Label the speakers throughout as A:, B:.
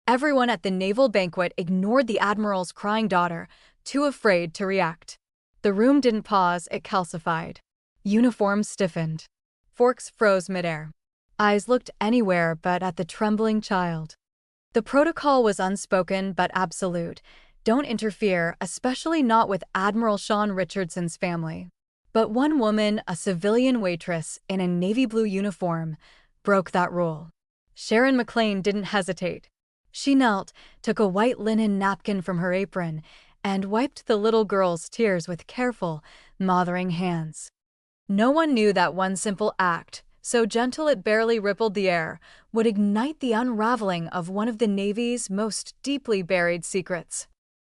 A: Everyone at the naval banquet ignored the admiral's crying daughter, too afraid to react. The room didn't pause, it calcified. Uniforms stiffened. Forks froze midair. Eyes looked anywhere but at the trembling child. The protocol was unspoken but absolute. Don't interfere, especially not with Admiral Sean Richardson's family. But one woman, a civilian waitress in a navy blue uniform, broke that rule. Sharon McLain didn't hesitate. She knelt, took a white linen napkin from her apron, and wiped the little girl's tears with careful, mothering hands. No one knew that one simple act, so gentle it barely rippled the air, would ignite the unraveling of one of the Navy's most deeply buried secrets.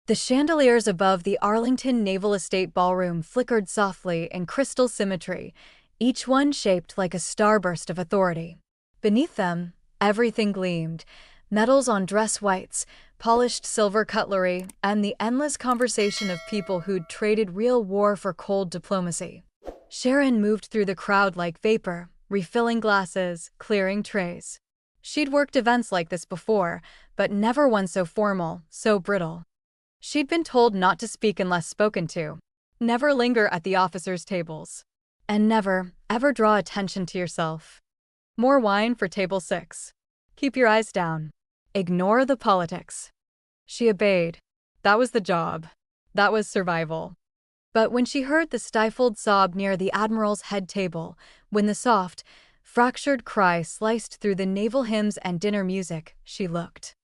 A: The chandeliers above the Arlington Naval Estate Ballroom flickered softly in crystal symmetry, each one shaped like a starburst of authority. Beneath them, everything gleamed: medals on dress whites, polished silver cutlery, and the endless conversation of people who'd traded real war for cold diplomacy. Sharon moved through the crowd like vapor, refilling glasses, clearing trays. She'd worked events like this before, but never one so formal, so brittle. She'd been told not to speak unless spoken to, never linger at the officers' tables, and never, ever draw attention to yourself. More wine for table 6. Keep your eyes down. Ignore the politics. She obeyed. That was the job. That was survival. But when she heard the stifled sob near the Admiral's head table, when the soft, fractured cry sliced through the naval hymns and dinner music, she looked.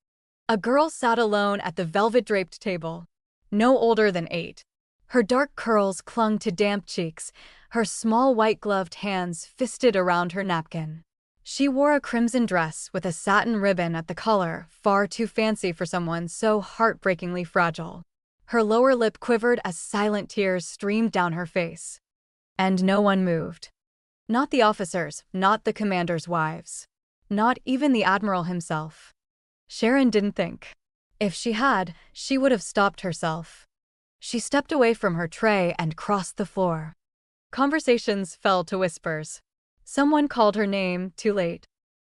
A: A girl sat alone at the velvet-draped table, no older than 8. Her dark curls clung to damp cheeks, her small white-gloved hands fisted around her napkin. She wore a crimson dress with a satin ribbon at the collar, far too fancy for someone so heartbreakingly fragile. Her lower lip quivered as silent tears streamed down her face. And no one moved. Not the officers, not the commanders' wives. Not even the Admiral himself. Sharon didn't think. If she had, she would have stopped herself. She stepped away from her tray and crossed the floor. Conversations fell to whispers. Someone called her name too late.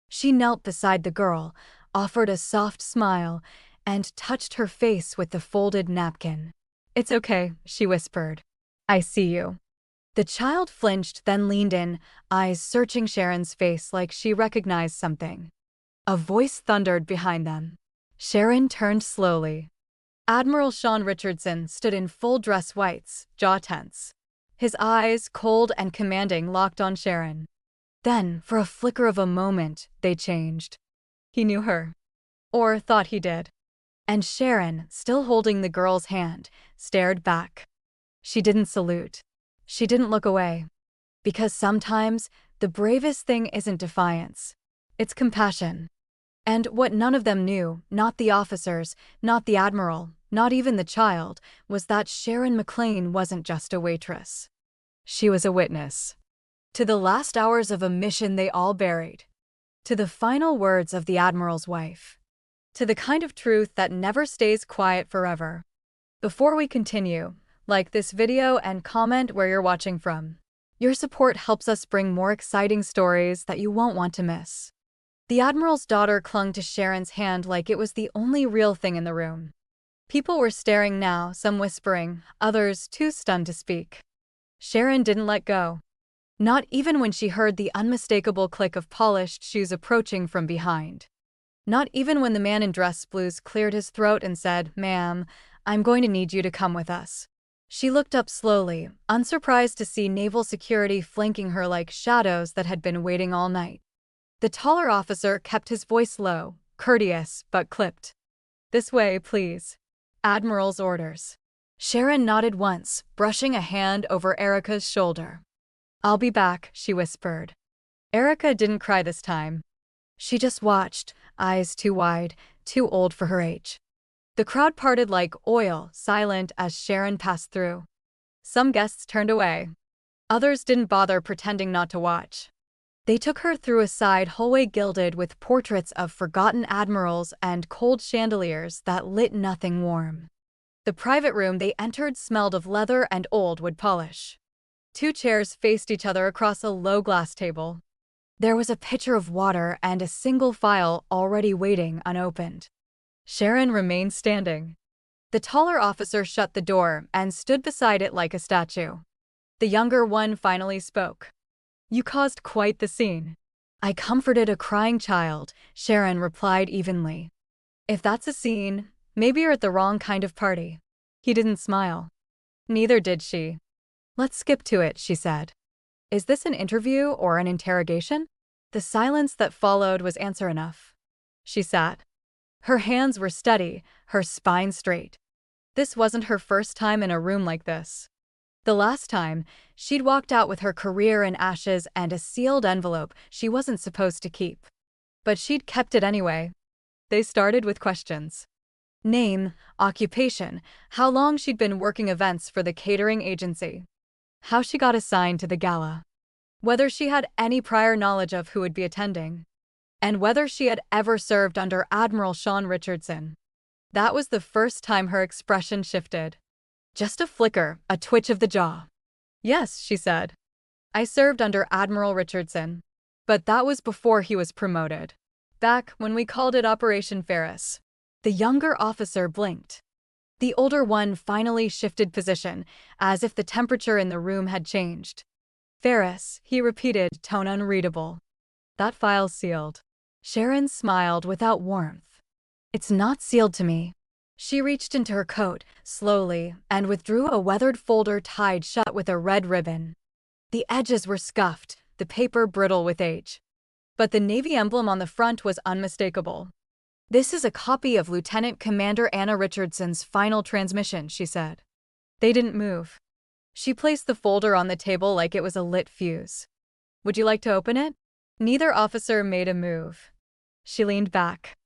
A: She knelt beside the girl, offered a soft smile, and touched her face with the folded napkin. "It's okay," she whispered. "I see you." The child flinched, then leaned in, eyes searching Sharon's face like she recognized something. A voice thundered behind them. Sharon turned slowly. Admiral Sean Richardson stood in full dress whites, jaw tense. His eyes, cold and commanding, locked on Sharon. Then, for a flicker of a moment, they changed. He knew her. Or thought he did. And Sharon, still holding the girl's hand, stared back. She didn't salute. She didn't look away. Because sometimes, the bravest thing isn't defiance. It's compassion. And what none of them knew, not the officers, not the Admiral, not even the child, was that Sharon McLain wasn't just a waitress. She was a witness. To the last hours of a mission they all buried. To the final words of the Admiral's wife. To the kind of truth that never stays quiet forever. Before we continue, like this video and comment where you're watching from. Your support helps us bring more exciting stories that you won't want to miss. The Admiral's daughter clung to Sharon's hand like it was the only real thing in the room. People were staring now, some whispering, others too stunned to speak. Sharon didn't let go. Not even when she heard the unmistakable click of polished shoes approaching from behind. Not even when the man in dress blues cleared his throat and said, "Ma'am, I'm going to need you to come with us." She looked up slowly, unsurprised to see naval security flanking her like shadows that had been waiting all night. The taller officer kept his voice low, courteous, but clipped. "This way, please." Admiral's orders. Sharon nodded once, brushing a hand over Erica's shoulder. "I'll be back," she whispered. Erica didn't cry this time. She just watched, eyes too wide, too old for her age. The crowd parted like oil, silent as Sharon passed through. Some guests turned away. Others didn't bother pretending not to watch. They took her through a side hallway gilded with portraits of forgotten admirals and cold chandeliers that lit nothing warm. The private room they entered smelled of leather and old wood polish. 2 chairs faced each other across a low glass table. There was a pitcher of water and a single file already waiting unopened. Sharon remained standing. The taller officer shut the door and stood beside it like a statue. The younger one finally spoke. "You caused quite the scene." "I comforted a crying child," Sharon replied evenly. "If that's a scene, maybe you're at the wrong kind of party." He didn't smile. Neither did she. "Let's skip to it," she said. "Is this an interview or an interrogation?" The silence that followed was answer enough. She sat. Her hands were steady, her spine straight. This wasn't her first time in a room like this. The last time, she'd walked out with her career in ashes and a sealed envelope she wasn't supposed to keep. But she'd kept it anyway. They started with questions. Name, occupation, how long she'd been working events for the catering agency, how she got assigned to the gala, whether she had any prior knowledge of who would be attending, and whether she had ever served under Admiral Sean Richardson. That was the first time her expression shifted. Just a flicker, a twitch of the jaw. "Yes," she said. "I served under Admiral Richardson. But that was before he was promoted. Back when we called it Operation Ferris." The younger officer blinked. The older one finally shifted position, as if the temperature in the room had changed. "Ferris," he repeated, tone unreadable. "That file's sealed." Sharon smiled without warmth. "It's not sealed to me." She reached into her coat, slowly, and withdrew a weathered folder tied shut with a red ribbon. The edges were scuffed, the paper brittle with age. But the Navy emblem on the front was unmistakable. "This is a copy of Lieutenant Commander Anna Richardson's final transmission," she said. They didn't move. She placed the folder on the table like it was a lit fuse. "Would you like to open it?" Neither officer made a move. She leaned back.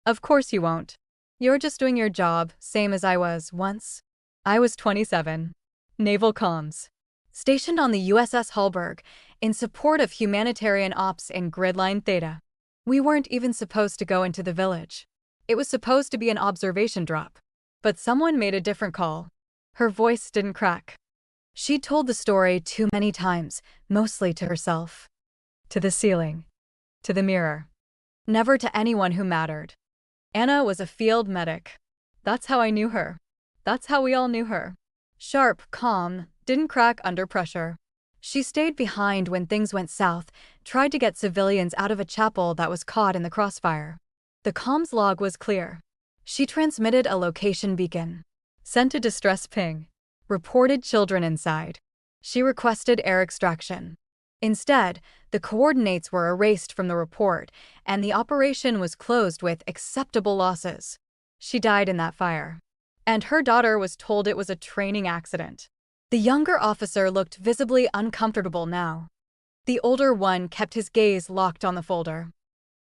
A: "Of course you won't. You're just doing your job, same as I was once. I was 27. Naval Comms. Stationed on the USS Hallberg, in support of humanitarian ops in Gridline Theta. We weren't even supposed to go into the village. It was supposed to be an observation drop. But someone made a different call." Her voice didn't crack. She'd told the story too many times, mostly to herself. To the ceiling. To the mirror. Never to anyone who mattered. Anna was a field medic. That's how I knew her. That's how we all knew her. Sharp, calm, didn't crack under pressure. She stayed behind when things went south, tried to get civilians out of a chapel that was caught in the crossfire. The comms log was clear. She transmitted a location beacon. Sent a distress ping. Reported children inside. She requested air extraction. Instead, the coordinates were erased from the report, and the operation was closed with acceptable losses. She died in that fire. And her daughter was told it was a training accident. The younger officer looked visibly uncomfortable now. The older one kept his gaze locked on the folder.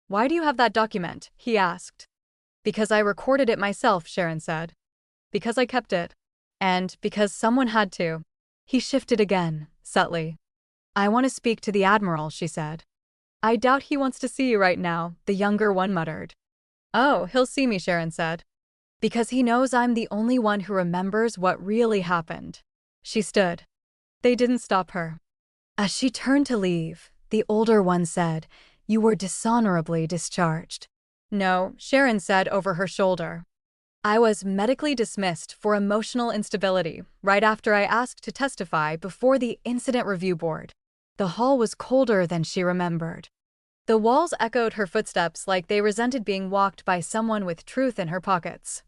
A: "Why do you have that document?" he asked. "Because I recorded it myself," Sharon said. "Because I kept it. And because someone had to." He shifted again, subtly. "I want to speak to the Admiral," she said. "I doubt he wants to see you right now," the younger one muttered. "Oh, he'll see me," Sharon said. "Because he knows I'm the only one who remembers what really happened." She stood. They didn't stop her. As she turned to leave, the older one said, "You were dishonorably discharged." "No," Sharon said over her shoulder. "I was medically dismissed for emotional instability right after I asked to testify before the Incident Review Board." The hall was colder than she remembered. The walls echoed her footsteps like they resented being walked by someone with truth in her pockets.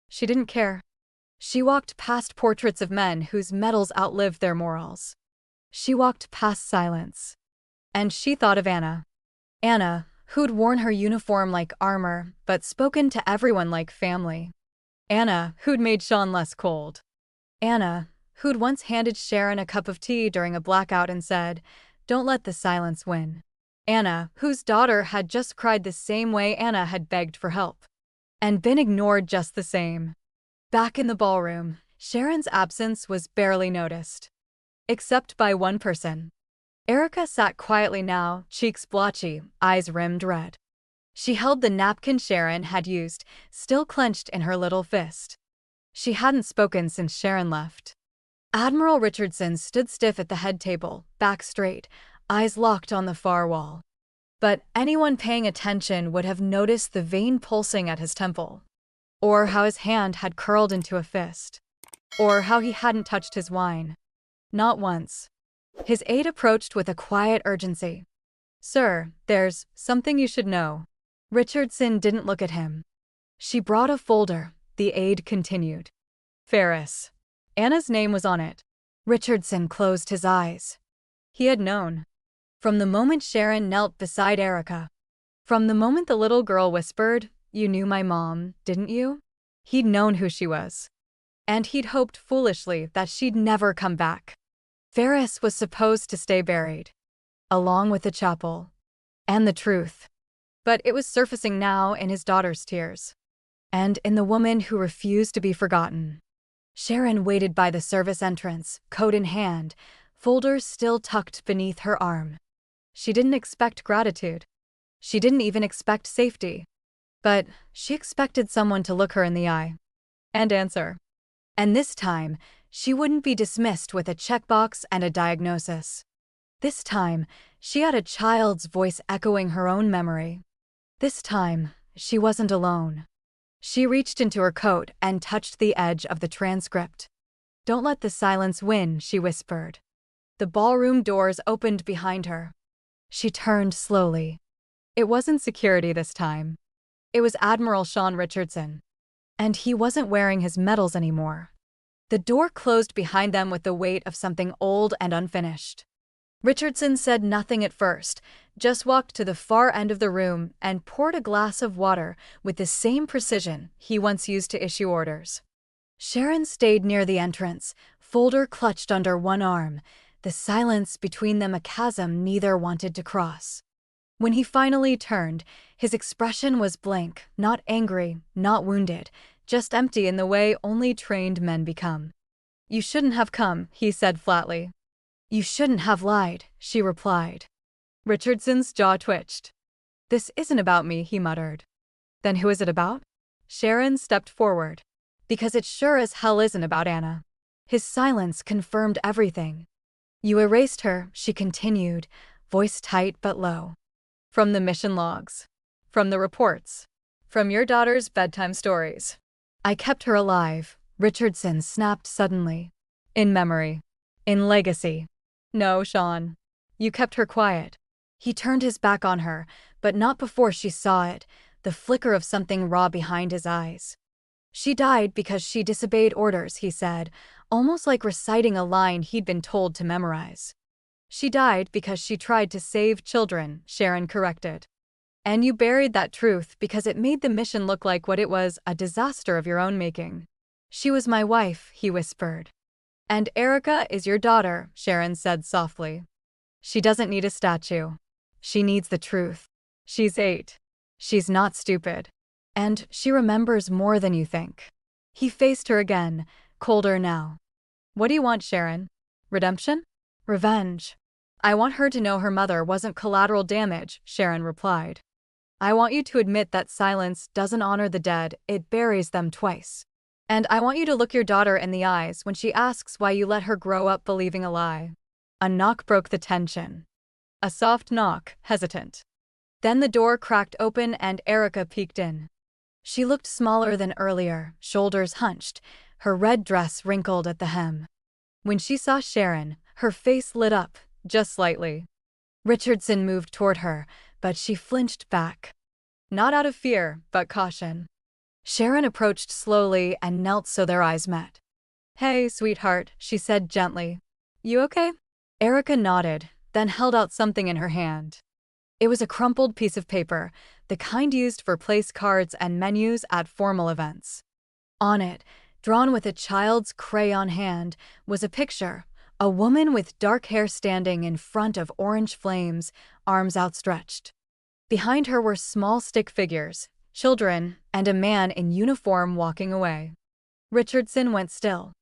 A: She didn't care. She walked past portraits of men whose medals outlived their morals. She walked past silence. And she thought of Anna. Anna, who'd worn her uniform like armor, but spoken to everyone like family. Anna, who'd made Sean less cold. Anna, who'd once handed Sharon a cup of tea during a blackout and said, "Don't let the silence win." Anna, whose daughter had just cried the same way Anna had begged for help. And been ignored just the same. Back in the ballroom, Sharon's absence was barely noticed. Except by one person. Erica sat quietly now, cheeks blotchy, eyes rimmed red. She held the napkin Sharon had used, still clenched in her little fist. She hadn't spoken since Sharon left. Admiral Richardson stood stiff at the head table, back straight, eyes locked on the far wall. But anyone paying attention would have noticed the vein pulsing at his temple. or how his hand had curled into a fist, or how he hadn't touched his wine. Not once. His aide approached with a quiet urgency. "Sir, there's something you should know." Richardson didn't look at him. "She brought a folder," the aide continued. "Ferris." Anna's name was on it. Richardson closed his eyes. He had known. From the moment Sharon knelt beside Erica. From the moment the little girl whispered, "You knew my mom, didn't you?" He'd known who she was. And he'd hoped foolishly that she'd never come back. Ferris was supposed to stay buried, along with the chapel and the truth. But it was surfacing now in his daughter's tears, and in the woman who refused to be forgotten. Sharon waited by the service entrance, coat in hand, folders still tucked beneath her arm. She didn't expect gratitude. She didn't even expect safety. But she expected someone to look her in the eye and answer. And this time, she wouldn't be dismissed with a checkbox and a diagnosis. This time, she had a child's voice echoing her own memory. This time, she wasn't alone. She reached into her coat and touched the edge of the transcript. "Don't let the silence win," she whispered. The ballroom doors opened behind her. She turned slowly. It wasn't security this time. It was Admiral Sean Richardson. And he wasn't wearing his medals anymore. The door closed behind them with the weight of something old and unfinished. Richardson said nothing at first, just walked to the far end of the room and poured a glass of water with the same precision he once used to issue orders. Sharon stayed near the entrance, folder clutched under one arm, the silence between them a chasm neither wanted to cross. When he finally turned, his expression was blank, not angry, not wounded, just empty in the way only trained men become. "You shouldn't have come," he said flatly. "You shouldn't have lied," she replied. Richardson's jaw twitched. "This isn't about me," he muttered. "Then who is it about?" Sharon stepped forward. "Because it sure as hell isn't about Anna." His silence confirmed everything. "You erased her," she continued, voice tight but low. "From the mission logs. From the reports. From your daughter's bedtime stories." "I kept her alive," Richardson snapped suddenly. "In memory. In legacy." "No, Sean. You kept her quiet." He turned his back on her, but not before she saw it, the flicker of something raw behind his eyes. "She died because she disobeyed orders," he said, almost like reciting a line he'd been told to memorize. "She died because she tried to save children," Sharon corrected. "And you buried that truth because it made the mission look like what it was, a disaster of your own making." "She was my wife," he whispered. "And Erica is your daughter," Sharon said softly. "She doesn't need a statue. She needs the truth. She's 8. She's not stupid. And she remembers more than you think." He faced her again, colder now. "What do you want, Sharon? Redemption? Revenge?" "I want her to know her mother wasn't collateral damage," Sharon replied. "I want you to admit that silence doesn't honor the dead, it buries them twice. And I want you to look your daughter in the eyes when she asks why you let her grow up believing a lie." A knock broke the tension. A soft knock, hesitant. Then the door cracked open and Erica peeked in. She looked smaller than earlier, shoulders hunched, her red dress wrinkled at the hem. When she saw Sharon, her face lit up, just slightly. Richardson moved toward her, but she flinched back. Not out of fear, but caution. Sharon approached slowly and knelt so their eyes met. "Hey, sweetheart," she said gently. "You okay?" Erica nodded, then held out something in her hand. It was a crumpled piece of paper, the kind used for place cards and menus at formal events. On it, drawn with a child's crayon hand, was a picture, a woman with dark hair standing in front of orange flames, arms outstretched. Behind her were small stick figures, children, and a man in uniform walking away. Richardson went still.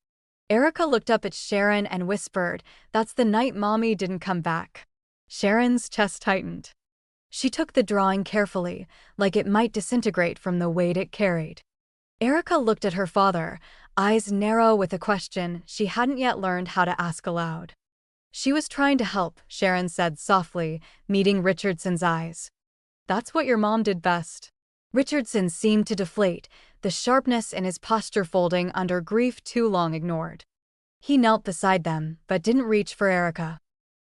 A: Erica looked up at Sharon and whispered, "That's the night Mommy didn't come back." Sharon's chest tightened. She took the drawing carefully, like it might disintegrate from the weight it carried. Erica looked at her father, eyes narrow with a question she hadn't yet learned how to ask aloud. "She was trying to help," Sharon said softly, meeting Richardson's eyes. "That's what your mom did best." Richardson seemed to deflate, the sharpness in his posture folding under grief too long ignored. He knelt beside them, but didn't reach for Erica.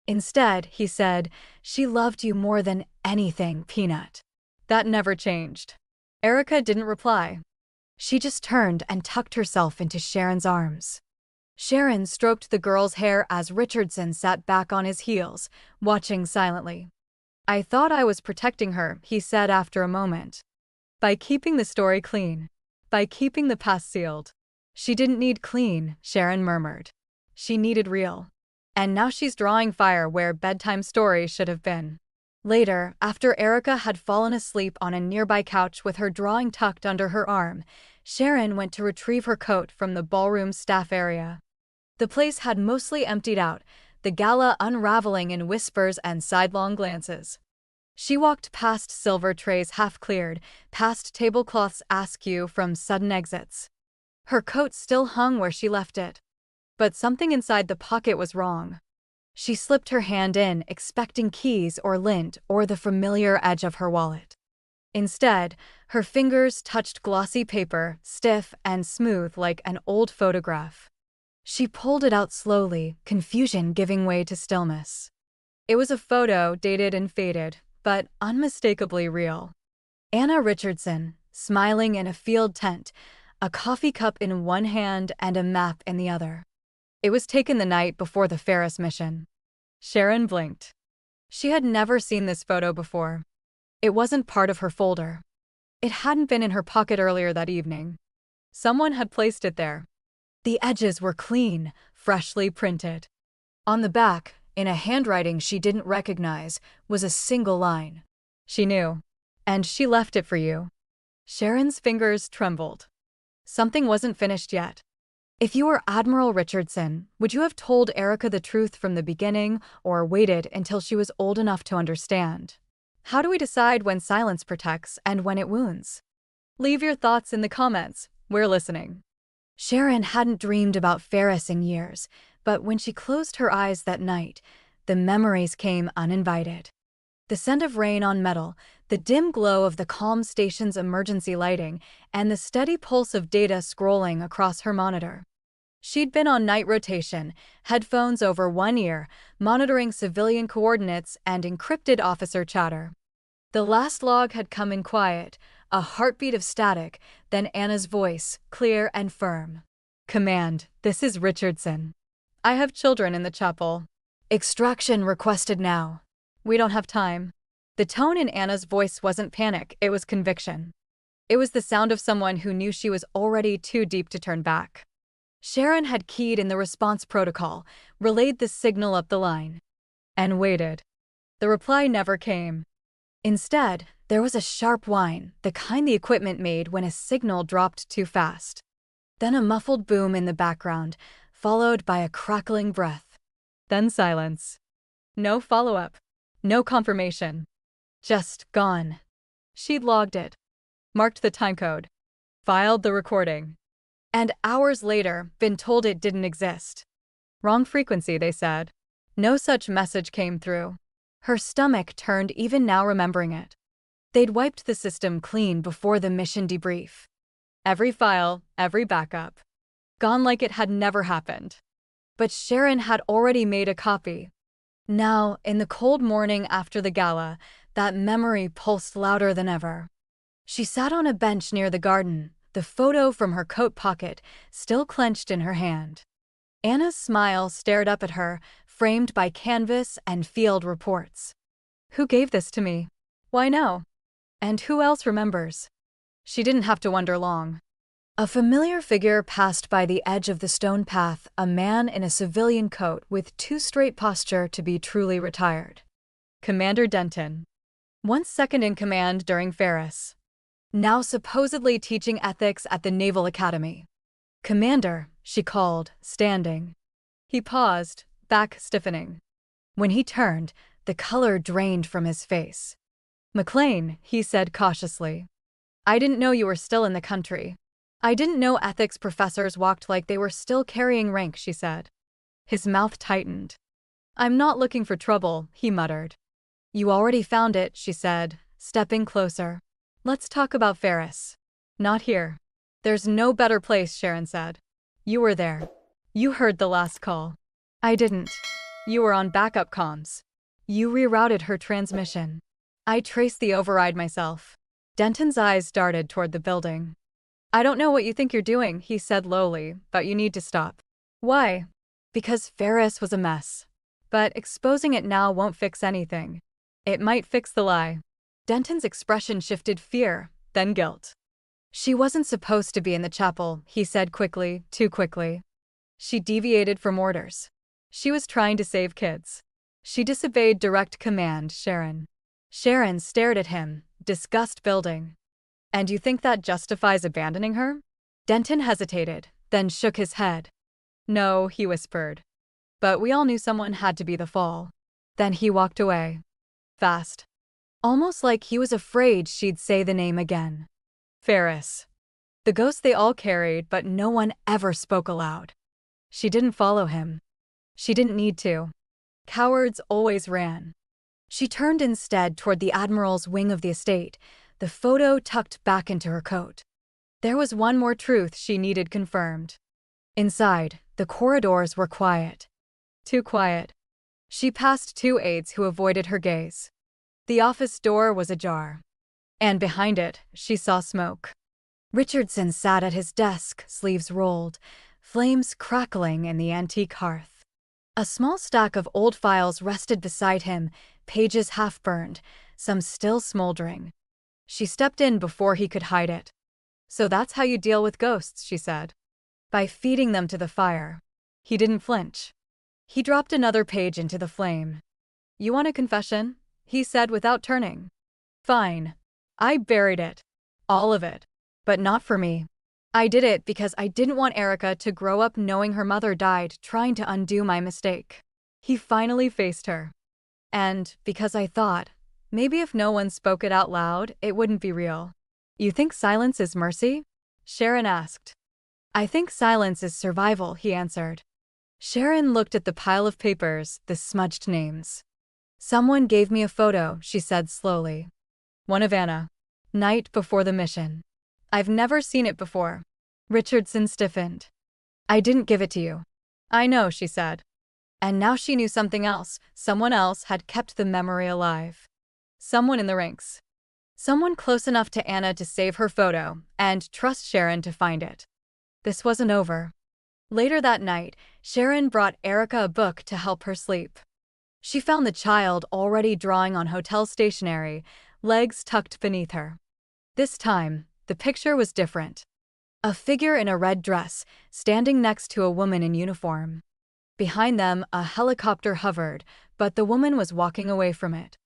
A: Instead, he said, "She loved you more than anything, Peanut." That never changed. Erica didn't reply. She just turned and tucked herself into Sharon's arms. Sharon stroked the girl's hair as Richardson sat back on his heels, watching silently. "I thought I was protecting her," he said after a moment. "By keeping the story clean. By keeping the past sealed." "She didn't need clean," Sharon murmured. "She needed real. And now she's drawing fire where bedtime stories should have been." Later, after Erica had fallen asleep on a nearby couch with her drawing tucked under her arm, Sharon went to retrieve her coat from the ballroom staff area. The place had mostly emptied out, the gala unraveling in whispers and sidelong glances. She walked past silver trays half-cleared, past tablecloths askew from sudden exits. Her coat still hung where she left it. But something inside the pocket was wrong. She slipped her hand in, expecting keys or lint or the familiar edge of her wallet. Instead, her fingers touched glossy paper, stiff and smooth like an old photograph. She pulled it out slowly, confusion giving way to stillness. It was a photo, dated and faded, but unmistakably real. Anna Richardson, smiling in a field tent, a coffee cup in one hand and a map in the other. It was taken the night before the Ferris mission. Sharon blinked. She had never seen this photo before. It wasn't part of her folder. It hadn't been in her pocket earlier that evening. Someone had placed it there. The edges were clean, freshly printed. On the back, in a handwriting she didn't recognize, was a single line. "She knew. And she left it for you." Sharon's fingers trembled. Something wasn't finished yet. If you were Admiral Richardson, would you have told Erica the truth from the beginning or waited until she was old enough to understand? How do we decide when silence protects and when it wounds? Leave your thoughts in the comments. We're listening. Sharon hadn't dreamed about Ferris in years, but when she closed her eyes that night, the memories came uninvited. The scent of rain on metal, the dim glow of the calm station's emergency lighting, and the steady pulse of data scrolling across her monitor. She'd been on night rotation, headphones over one ear, monitoring civilian coordinates and encrypted officer chatter. The last log had come in quiet, a heartbeat of static, then Anna's voice, clear and firm. "Command, this is Richardson. I have children in the chapel. Extraction requested now. We don't have time." The tone in Anna's voice wasn't panic, it was conviction. It was the sound of someone who knew she was already too deep to turn back. Sharon had keyed in the response protocol, relayed the signal up the line, and waited. The reply never came. Instead, there was a sharp whine, the kind the equipment made when a signal dropped too fast. Then a muffled boom in the background, followed by a crackling breath. Then silence. No follow-up. No confirmation. Just gone. She'd logged it. Marked the timecode. Filed the recording. And hours later, been told it didn't exist. Wrong frequency, they said. No such message came through. Her stomach turned even now remembering it. They'd wiped the system clean before the mission debrief. Every file, every backup. Gone like it had never happened. But Sharon had already made a copy. Now, in the cold morning after the gala, that memory pulsed louder than ever. She sat on a bench near the garden, the photo from her coat pocket still clenched in her hand. Anna's smile stared up at her, framed by canvas and field reports. "Who gave this to me? Why no? And who else remembers?" She didn't have to wonder long. A familiar figure passed by the edge of the stone path, a man in a civilian coat with too straight posture to be truly retired. Commander Denton. Once second in command during Ferris. Now supposedly teaching ethics at the Naval Academy. "Commander," she called, standing. He paused, back stiffening. When he turned, the color drained from his face. "McLain," he said cautiously. "I didn't know you were still in the country." "I didn't know ethics professors walked like they were still carrying rank," she said. His mouth tightened. "I'm not looking for trouble," he muttered. "You already found it," she said, stepping closer. Let's talk about Ferris. Not here. There's no better place, Sharon said. You were there. You heard the last call. I didn't. You were on backup comms. You rerouted her transmission. I traced the override myself. Denton's eyes darted toward the building. I don't know what you think you're doing, he said lowly, but you need to stop. Why? Because Ferris was a mess. But exposing it now won't fix anything. It might fix the lie. Denton's expression shifted fear, then guilt. She wasn't supposed to be in the chapel, he said quickly, too quickly. She deviated from orders. She was trying to save kids. She disobeyed direct command, Sharon. Sharon stared at him, disgust building. And you think that justifies abandoning her? Denton hesitated, then shook his head. No, he whispered. But we all knew someone had to be the fall. Then he walked away. Fast. Almost like he was afraid she'd say the name again. Ferris. The ghost they all carried, but no one ever spoke aloud. She didn't follow him. She didn't need to. Cowards always ran. She turned instead toward the Admiral's wing of the estate, the photo tucked back into her coat. There was one more truth she needed confirmed. Inside, the corridors were quiet. Too quiet. She passed two aides who avoided her gaze. The office door was ajar. And behind it, she saw smoke. Richardson sat at his desk, sleeves rolled, flames crackling in the antique hearth. A small stack of old files rested beside him, pages half-burned, some still smoldering. She stepped in before he could hide it. So that's how you deal with ghosts, she said. By feeding them to the fire. He didn't flinch. He dropped another page into the flame. You want a confession? He said without turning. Fine. I buried it. All of it. But not for me. I did it because I didn't want Erica to grow up knowing her mother died trying to undo my mistake. He finally faced her. And because I thought, maybe if no one spoke it out loud, it wouldn't be real. You think silence is mercy? Sharon asked. I think silence is survival, he answered. Sharon looked at the pile of papers, the smudged names. Someone gave me a photo, she said slowly. One of Anna. Night before the mission. I've never seen it before. Richardson stiffened. I didn't give it to you. I know, she said. And now she knew something else. Someone else had kept the memory alive. Someone in the ranks. Someone close enough to Anna to save her photo and trust Sharon to find it. This wasn't over. Later that night, Sharon brought Erica a book to help her sleep. She found the child already drawing on hotel stationery, legs tucked beneath her. This time, the picture was different. A figure in a red dress, standing next to a woman in uniform. Behind them, a helicopter hovered, but the woman was walking away from it.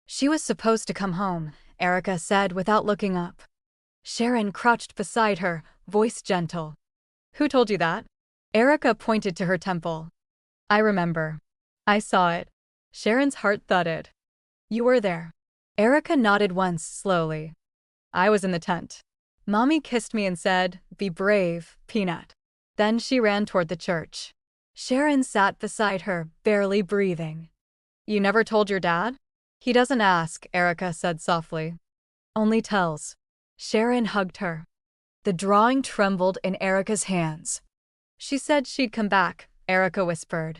A: She was supposed to come home, Erica said without looking up. Sharon crouched beside her, voice gentle. Who told you that? Erica pointed to her temple. I remember. I saw it. Sharon's heart thudded. You were there. Erica nodded once, slowly. I was in the tent. Mommy kissed me and said, be brave, Peanut. Then she ran toward the church. Sharon sat beside her, barely breathing. You never told your dad? He doesn't ask, Erica said softly. Only tells. Sharon hugged her. The drawing trembled in Erica's hands. She said she'd come back, Erica whispered.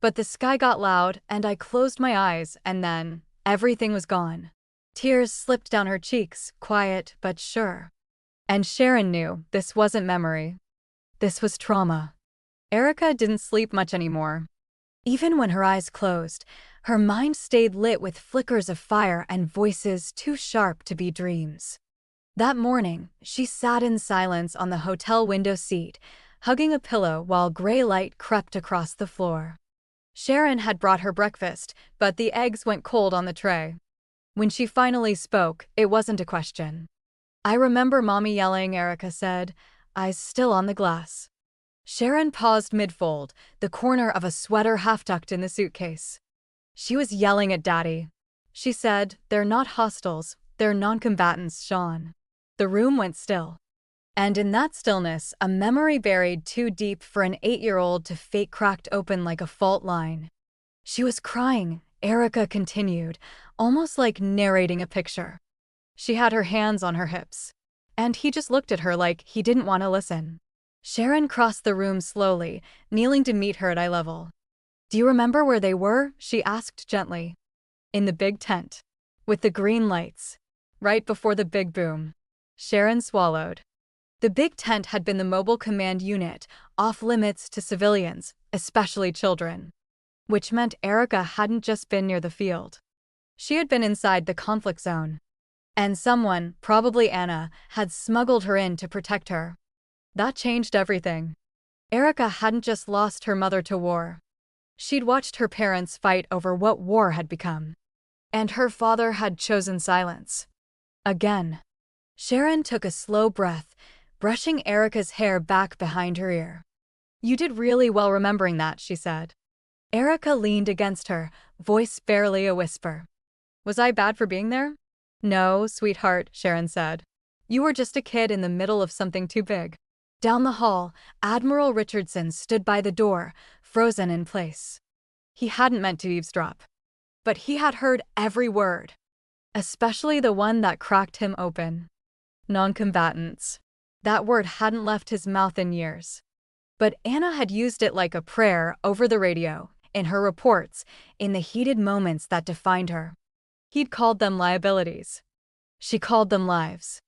A: But the sky got loud, and I closed my eyes, and then, everything was gone. Tears slipped down her cheeks, quiet but sure. And Sharon knew this wasn't memory. This was trauma. Erica didn't sleep much anymore. Even when her eyes closed, her mind stayed lit with flickers of fire and voices too sharp to be dreams. That morning, she sat in silence on the hotel window seat, hugging a pillow while gray light crept across the floor. Sharon had brought her breakfast, but the eggs went cold on the tray. When she finally spoke, it wasn't a question. I remember Mommy yelling, Erica said, eyes still on the glass. Sharon paused mid-fold, the corner of a sweater half-tucked in the suitcase. She was yelling at Daddy. She said, they're not hostiles, they're non-combatants, Sean. The room went still. And in that stillness, a memory buried too deep for an 8-year-old to fake cracked open like a fault line. She was crying, Erica continued, almost like narrating a picture. She had her hands on her hips. And he just looked at her like he didn't want to listen. Sharon crossed the room slowly, kneeling to meet her at eye level. "Do you remember where they were?" she asked gently. "In the big tent. With the green lights. Right before the big boom." Sharon swallowed. The big tent had been the mobile command unit, off-limits to civilians, especially children. Which meant Erica hadn't just been near the field. She had been inside the conflict zone. And someone, probably Anna, had smuggled her in to protect her. That changed everything. Erica hadn't just lost her mother to war. She'd watched her parents fight over what war had become. And her father had chosen silence. Again. Sharon took a slow breath, brushing Erica's hair back behind her ear. "You did really well remembering that," she said. Erica leaned against her, voice barely a whisper. "Was I bad for being there?" "No, sweetheart," Sharon said. "You were just a kid in the middle of something too big." Down the hall, Admiral Richardson stood by the door, frozen in place. He hadn't meant to eavesdrop. But he had heard every word. Especially the one that cracked him open. Non-combatants. That word hadn't left his mouth in years. But Anna had used it like a prayer over the radio, in her reports, in the heated moments that defined her. He'd called them liabilities. She called them lives.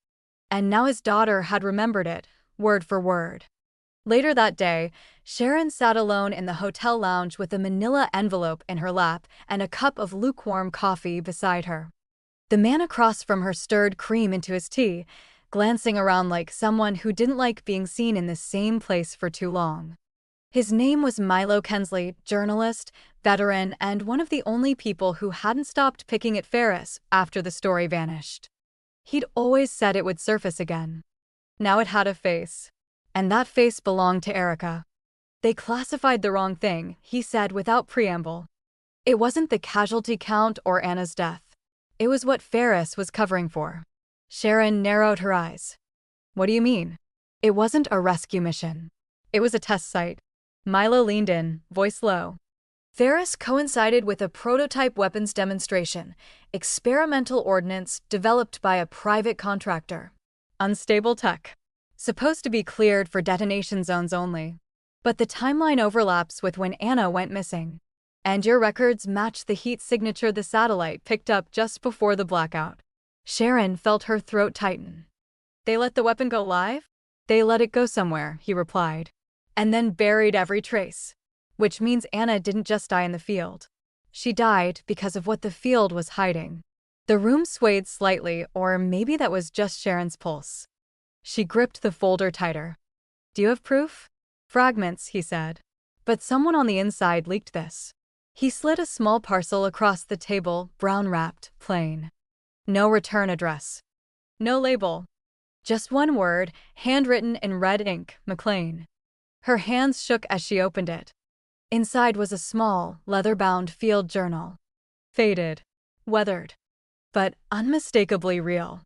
A: And now his daughter had remembered it, word for word. Later that day, Sharon sat alone in the hotel lounge with a manila envelope in her lap and a cup of lukewarm coffee beside her. The man across from her stirred cream into his tea, glancing around like someone who didn't like being seen in the same place for too long. His name was Milo Kensley, journalist, veteran, and one of the only people who hadn't stopped picking at Ferris after the story vanished. He'd always said it would surface again. Now it had a face. And that face belonged to Erica. They classified the wrong thing, he said without preamble. It wasn't the casualty count or Anna's death. It was what Ferris was covering for. Sharon narrowed her eyes. "What do you mean?" "It wasn't a rescue mission. It was a test site." Milo leaned in, voice low. Ferris coincided with a prototype weapons demonstration, experimental ordnance developed by a private contractor. Unstable tech. Supposed to be cleared for detonation zones only. But the timeline overlaps with when Anna went missing. And your records match the heat signature the satellite picked up just before the blackout. Sharon felt her throat tighten. "They let the weapon go live?" "They let it go somewhere," he replied. "And then buried every trace." Which means Anna didn't just die in the field. She died because of what the field was hiding. The room swayed slightly, or maybe that was just Sharon's pulse. She gripped the folder tighter. "Do you have proof?" "Fragments," he said. "But someone on the inside leaked this." He slid a small parcel across the table, brown-wrapped, plain. No return address. No label. Just one word, handwritten in red ink, McLain. Her hands shook as she opened it. Inside was a small, leather-bound field journal. Faded. Weathered. But unmistakably real.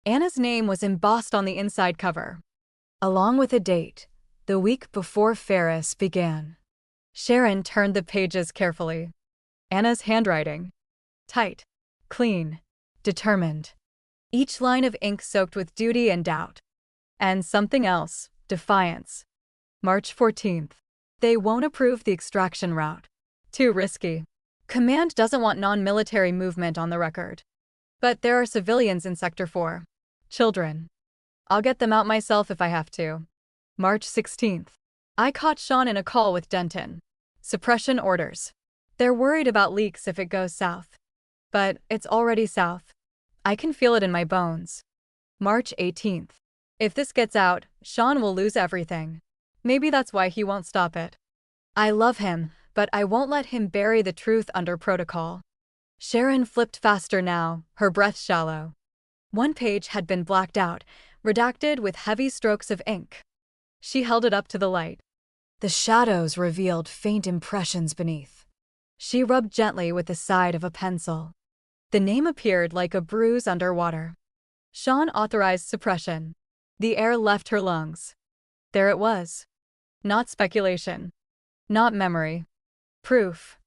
A: Anna's name was embossed on the inside cover. Along with a date, the week before Ferris began. Sharon turned the pages carefully. Anna's handwriting. Tight. Clean. Determined. Each line of ink soaked with duty and doubt. And something else, defiance. March 14th. They won't approve the extraction route. Too risky. Command doesn't want non-military movement on the record. But there are civilians in Sector 4. Children. I'll get them out myself if I have to. March 16th. I caught Sean in a call with Denton. Suppression orders. They're worried about leaks if it goes south. But it's already south. I can feel it in my bones. March 18th. If this gets out, Sean will lose everything. Maybe that's why he won't stop it. I love him, but I won't let him bury the truth under protocol. Sharon flipped faster now, her breath shallow. One page had been blacked out, redacted with heavy strokes of ink. She held it up to the light. The shadows revealed faint impressions beneath. She rubbed gently with the side of a pencil. The name appeared like a bruise underwater. Sean authorized suppression. The air left her lungs. There it was. Not speculation. Not memory. Proof.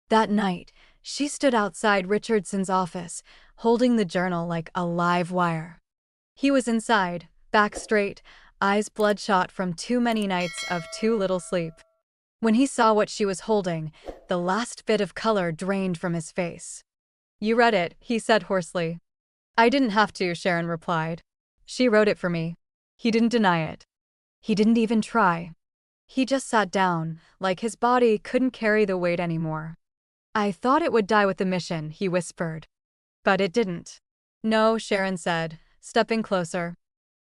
A: That night, She stood outside Richardson's office, holding the journal like a live wire. He was inside, back straight, eyes bloodshot from too many nights of too little sleep. When he saw what she was holding, the last bit of color drained from his face. "You read it," he said hoarsely. "I didn't have to," Sharon replied. "She wrote it for me." He didn't deny it. He didn't even try. He just sat down, like his body couldn't carry the weight anymore. "I thought it would die with the mission," he whispered. "But it didn't." "No," Sharon said, stepping closer.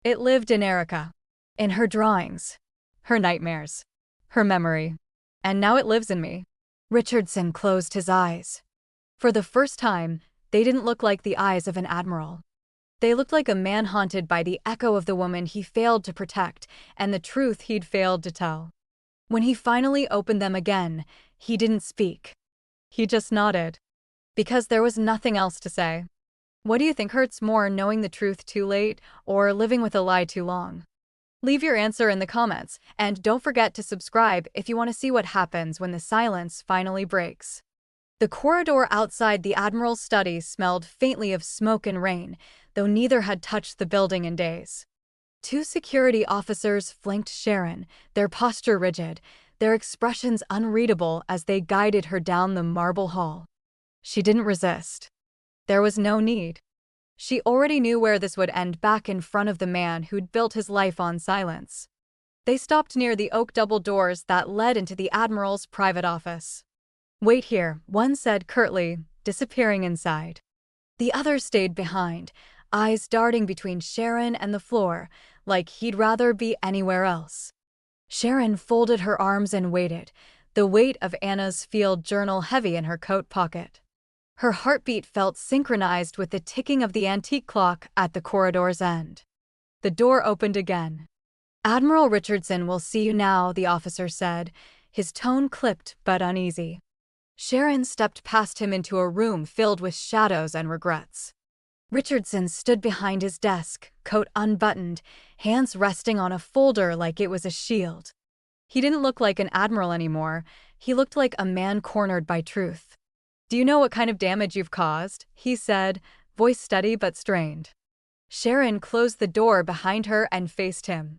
A: "It lived in Erica. In her drawings. Her nightmares. Her memory. And now it lives in me." Richardson closed his eyes. For the first time, they didn't look like the eyes of an admiral. They looked like a man haunted by the echo of the woman he failed to protect and the truth he'd failed to tell. When he finally opened them again, he didn't speak. He just nodded. Because there was nothing else to say. What do you think hurts more, knowing the truth too late or living with a lie too long? Leave your answer in the comments, and don't forget to subscribe if you want to see what happens when the silence finally breaks. The corridor outside the Admiral's study smelled faintly of smoke and rain, though neither had touched the building in days. Two security officers flanked Sharon, their posture rigid, their expressions unreadable as they guided her down the marble hall. She didn't resist. There was no need. She already knew where this would end, back in front of the man who'd built his life on silence. They stopped near the oak double doors that led into the Admiral's private office. "Wait here," one said curtly, disappearing inside. The other stayed behind, eyes darting between Sharon and the floor, like he'd rather be anywhere else. Sharon folded her arms and waited, the weight of Anna's field journal heavy in her coat pocket. Her heartbeat felt synchronized with the ticking of the antique clock at the corridor's end. The door opened again. "Admiral Richardson will see you now," the officer said, his tone clipped but uneasy. Sharon stepped past him into a room filled with shadows and regrets. Richardson stood behind his desk, coat unbuttoned, hands resting on a folder like it was a shield. He didn't look like an admiral anymore. He looked like a man cornered by truth. "Do you know what kind of damage you've caused?" he said, voice steady but strained. Sharon closed the door behind her and faced him.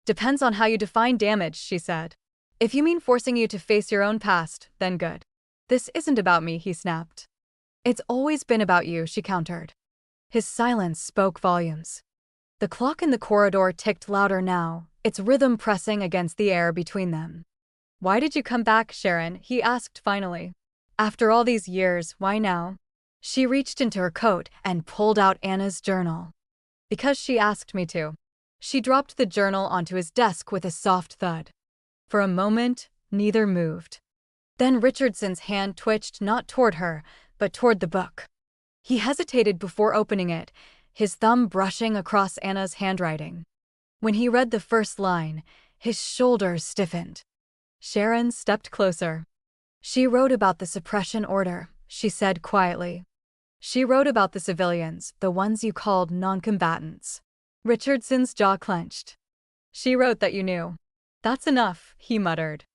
A: "Depends on how you define damage," she said. "If you mean forcing you to face your own past, then good." "This isn't about me," he snapped. "It's always been about you," she countered. His silence spoke volumes. The clock in the corridor ticked louder now, its rhythm pressing against the air between them. "Why did you come back, Sharon?" he asked finally. "After all these years, why now?" She reached into her coat and pulled out Anna's journal. "Because she asked me to." She dropped the journal onto his desk with a soft thud. For a moment, neither moved. Then Richardson's hand twitched, not toward her, but toward the book. He hesitated before opening it, his thumb brushing across Anna's handwriting. When he read the first line, his shoulders stiffened. Sharon stepped closer. "She wrote about the suppression order," she said quietly. "She wrote about the civilians, the ones you called non-combatants." Richardson's jaw clenched. "She wrote that you knew." "That's enough," he muttered.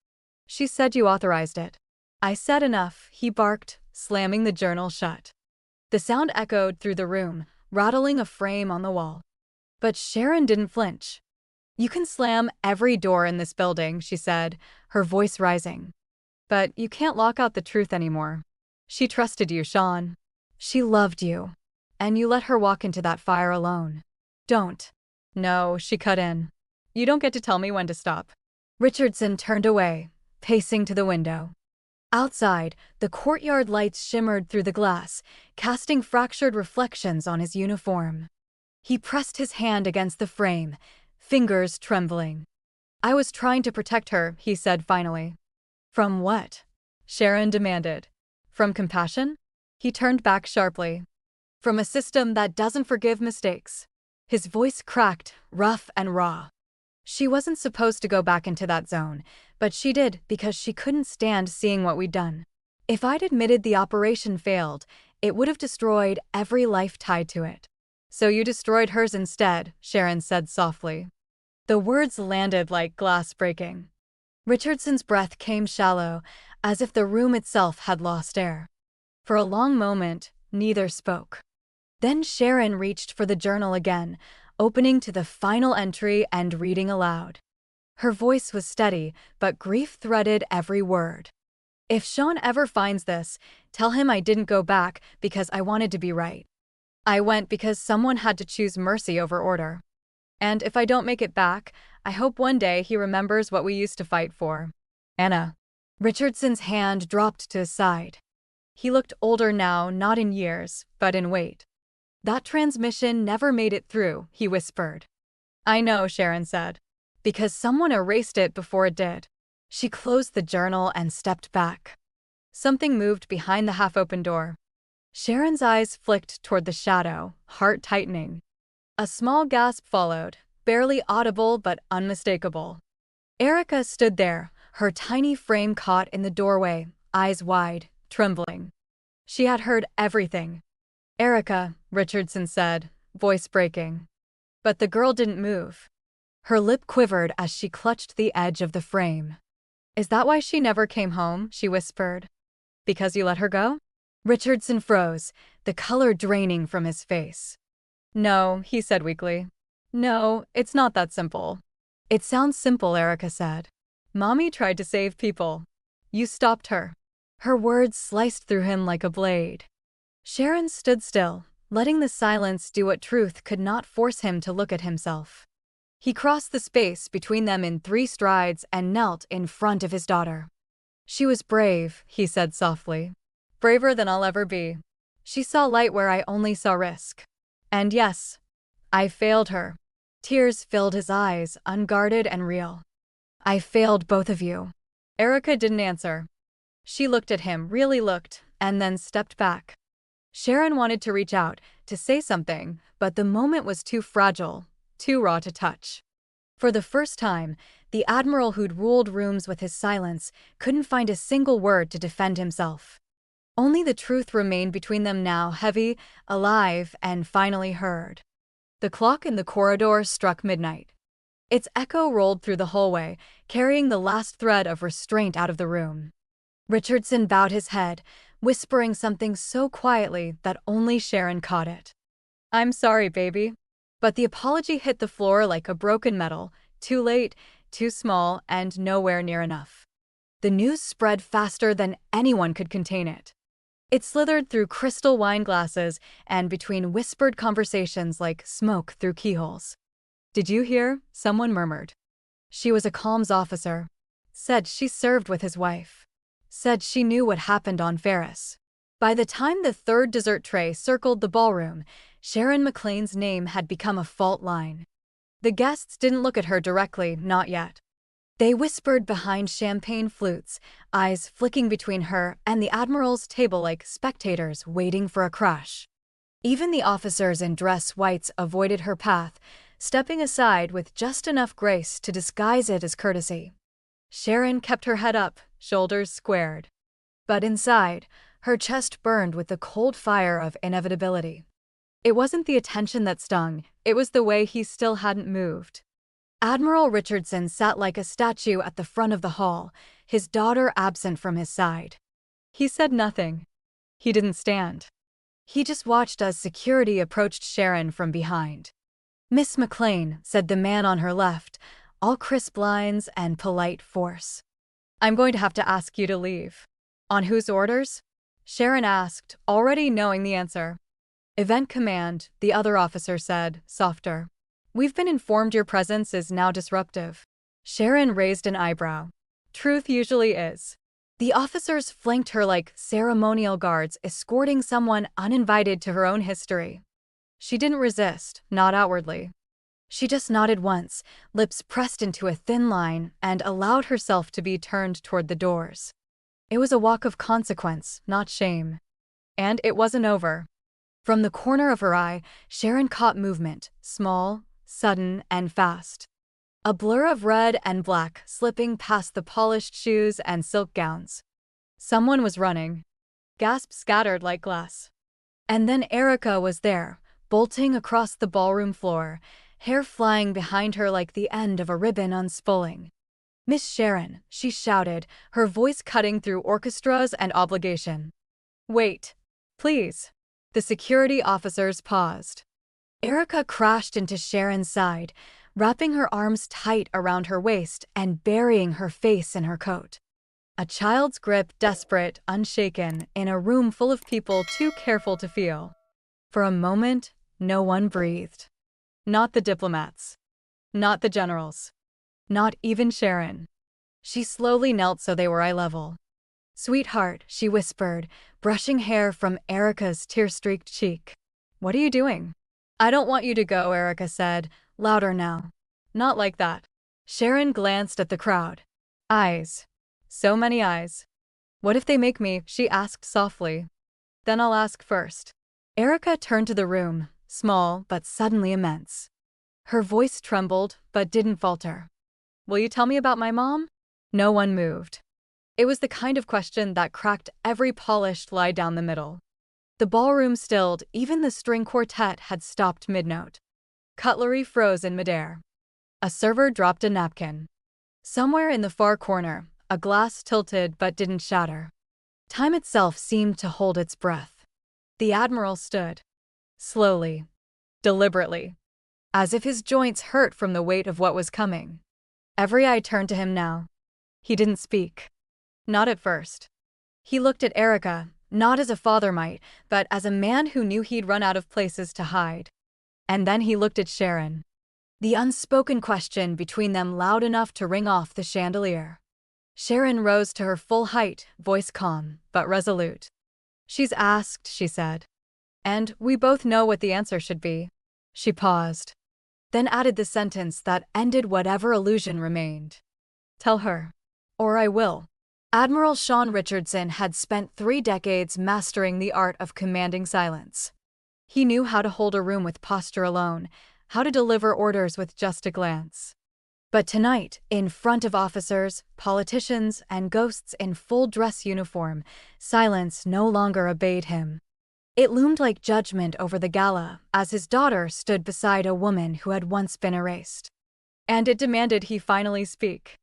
A: "She said you authorized it." "I said enough," he barked, slamming the journal shut. The sound echoed through the room, rattling a frame on the wall. But Sharon didn't flinch. "You can slam every door in this building," she said, her voice rising. "But you can't lock out the truth anymore. She trusted you, Sean. She loved you. And you let her walk into that fire alone. Don't." "No," she cut in. "You don't get to tell me when to stop." Richardson turned away, pacing to the window. Outside, the courtyard lights shimmered through the glass, casting fractured reflections on his uniform. He pressed his hand against the frame, fingers trembling. "I was trying to protect her," he said finally. "From what?" Sharon demanded. "From compassion?" He turned back sharply. "From a system that doesn't forgive mistakes." His voice cracked, rough and raw. "She wasn't supposed to go back into that zone, but she did because she couldn't stand seeing what we'd done. If I'd admitted the operation failed, it would have destroyed every life tied to it. So you destroyed hers instead," Sharon said softly. The words landed like glass breaking. Richardson's breath came shallow, as if the room itself had lost air. For a long moment, neither spoke. Then Sharon reached for the journal again, opening to the final entry and reading aloud. Her voice was steady, but grief threaded every word. If Sean ever finds this, tell him I didn't go back because I wanted to be right. I went because someone had to choose mercy over order. And if I don't make it back, I hope one day he remembers what we used to fight for. Anna. Richardson's hand dropped to his side. He looked older now, not in years, but in weight. That transmission never made it through, he whispered. I know, Sharon said. Because someone erased it before it did. She closed the journal and stepped back. Something moved behind the half-open door. Sharon's eyes flicked toward the shadow, heart tightening. A small gasp followed, barely audible but unmistakable. Erica stood there, her tiny frame caught in the doorway, eyes wide, trembling. She had heard everything. Erica, Richardson said, voice breaking. But the girl didn't move. Her lip quivered as she clutched the edge of the frame. Is that why she never came home? She whispered. Because you let her go? Richardson froze, the color draining from his face. No, he said weakly. No, it's not that simple. It sounds simple, Erica said. Mommy tried to save people. You stopped her. Her words sliced through him like a blade. Sharon stood still, letting the silence do what truth could not force him to look at himself. He crossed the space between them in 3 strides and knelt in front of his daughter. She was brave, he said softly. Braver than I'll ever be. She saw light where I only saw risk. And yes, I failed her. Tears filled his eyes, unguarded and real. I failed both of you. Erica didn't answer. She looked at him, really looked, and then stepped back. Sharon wanted to reach out, to say something, but the moment was too fragile, too raw to touch. For the first time, the Admiral who'd ruled rooms with his silence couldn't find a single word to defend himself. Only the truth remained between them now, heavy, alive, and finally heard. The clock in the corridor struck midnight. Its echo rolled through the hallway, carrying the last thread of restraint out of the room. Richardson bowed his head, whispering something so quietly that only Sharon caught it. I'm sorry, baby. But the apology hit the floor like a broken metal, too late, too small, and nowhere near enough. The news spread faster than anyone could contain it. It slithered through crystal wine glasses and between whispered conversations like smoke through keyholes. Did you hear? Someone murmured. She was a comms officer. Said she served with his wife. Said she knew what happened on Ferris. By the time the 3rd dessert tray circled the ballroom, Sharon McLain's name had become a fault line. The guests didn't look at her directly, not yet. They whispered behind champagne flutes, eyes flicking between her and the Admiral's table like spectators waiting for a crash. Even the officers in dress whites avoided her path, stepping aside with just enough grace to disguise it as courtesy. Sharon kept her head up, shoulders squared. But inside, her chest burned with the cold fire of inevitability. It wasn't the attention that stung, it was the way he still hadn't moved. Admiral Richardson sat like a statue at the front of the hall, his daughter absent from his side. He said nothing. He didn't stand. He just watched as security approached Sharon from behind. Miss McLain, said the man on her left, all crisp lines and polite force. I'm going to have to ask you to leave. On whose orders? Sharon asked, already knowing the answer. Event Command, the other officer said, softer. We've been informed your presence is now disruptive. Sharon raised an eyebrow. Truth usually is. The officers flanked her like ceremonial guards escorting someone uninvited to her own history. She didn't resist, not outwardly. She just nodded once, lips pressed into a thin line, and allowed herself to be turned toward the doors. It was a walk of consequence, not shame. And it wasn't over. From the corner of her eye, Sharon caught movement, small, sudden, and fast. A blur of red and black slipping past the polished shoes and silk gowns. Someone was running. Gasps scattered like glass. And then Erica was there, bolting across the ballroom floor, hair flying behind her like the end of a ribbon unspooling. Miss Sharon, she shouted, her voice cutting through orchestras and obligation. Wait, Please. The security officers paused. Erica crashed into Sharon's side, wrapping her arms tight around her waist and burying her face in her coat. A child's grip, desperate, unshaken, in a room full of people too careful to feel. For a moment, no one breathed. Not the diplomats. Not the generals. Not even Sharon. She slowly knelt so they were eye level. "Sweetheart," she whispered, brushing hair from Erica's tear-streaked cheek. "What are you doing?" "I don't want you to go," Erica said, louder now. "Not like that." Sharon glanced at the crowd. Eyes. So many eyes. "What if they make me?" she asked softly. "Then I'll ask first." Erica turned to the room, small but suddenly immense. Her voice trembled but didn't falter. "Will you tell me about my mom?" No one moved. It was the kind of question that cracked every polished lie down the middle. The ballroom stilled, even the string quartet had stopped mid-note. Cutlery froze in midair. A server dropped a napkin. Somewhere in the far corner, a glass tilted but didn't shatter. Time itself seemed to hold its breath. The Admiral stood. Slowly. Deliberately. As if his joints hurt from the weight of what was coming. Every eye turned to him now. He didn't speak. Not at first. He looked at Erica, not as a father might, but as a man who knew he'd run out of places to hide. And then he looked at Sharon. The unspoken question between them loud enough to ring off the chandelier. Sharon rose to her full height, voice calm, but resolute. "She's asked," she said. "And we both know what the answer should be." She paused. Then added the sentence that ended whatever illusion remained. "Tell her. Or I will." Admiral Sean Richardson had spent 3 decades mastering the art of commanding silence. He knew how to hold a room with posture alone, how to deliver orders with just a glance. But tonight, in front of officers, politicians, and ghosts in full dress uniform, silence no longer obeyed him. It loomed like judgment over the gala as his daughter stood beside a woman who had once been erased. And it demanded he finally speak.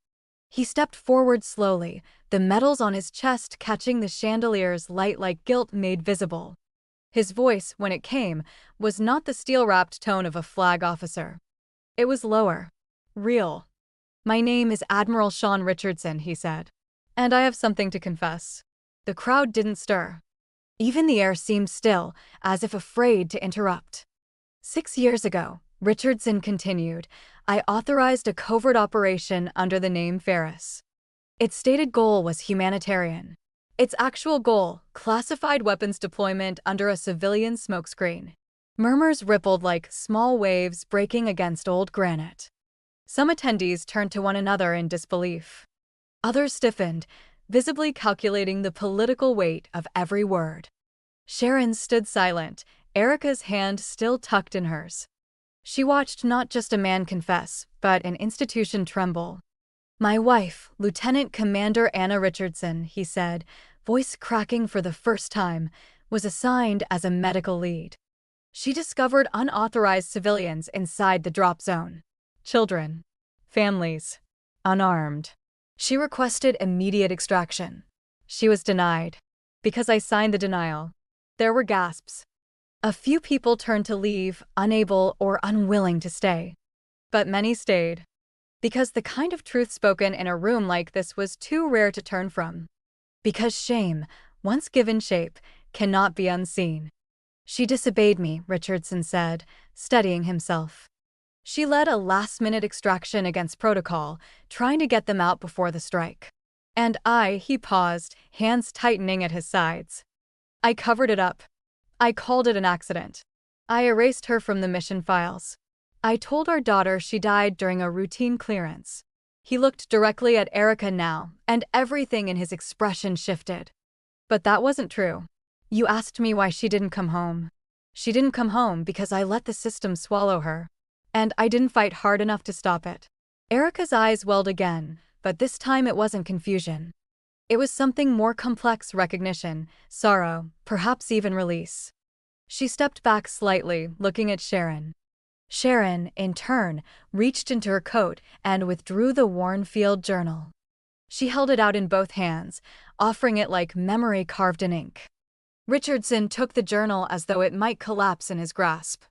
A: He stepped forward slowly, the medals on his chest catching the chandelier's light like gilt made visible. His voice, when it came, was not the steel-wrapped tone of a flag officer. It was lower. Real. "My name is Admiral Sean Richardson," he said. "And I have something to confess." The crowd didn't stir. Even the air seemed still, as if afraid to interrupt. 6 years ago, Richardson continued, I authorized a covert operation under the name Ferris. Its stated goal was humanitarian. Its actual goal, classified weapons deployment under a civilian smokescreen. Murmurs rippled like small waves breaking against old granite. Some attendees turned to one another in disbelief. Others stiffened, visibly calculating the political weight of every word. Sharon stood silent, Erica's hand still tucked in hers. She watched not just a man confess, but an institution tremble. "My wife, Lieutenant Commander Anna Richardson," he said, voice cracking for the first time, was assigned as a medical lead. She discovered unauthorized civilians inside the drop zone. Children. Families. Unarmed. She requested immediate extraction. She was denied. Because I signed the denial. There were gasps. A few people turned to leave, unable or unwilling to stay. But many stayed. Because the kind of truth spoken in a room like this was too rare to turn from. Because shame, once given shape, cannot be unseen. "She disobeyed me," Richardson said, steadying himself. "She led a last-minute extraction against protocol, trying to get them out before the strike. And he paused, hands tightening at his sides. I covered it up. I called it an accident. I erased her from the mission files. I told our daughter she died during a routine clearance." He looked directly at Erica now, and everything in his expression shifted. "But that wasn't true. You asked me why she didn't come home. She didn't come home because I let the system swallow her. And I didn't fight hard enough to stop it." Erica's eyes welled again, but this time it wasn't confusion. It was something more complex: recognition, sorrow, perhaps even release. She stepped back slightly, looking at Sharon. Sharon, in turn, reached into her coat and withdrew the worn field journal. She held it out in both hands, offering it like memory carved in ink. Richardson took the journal as though it might collapse in his grasp.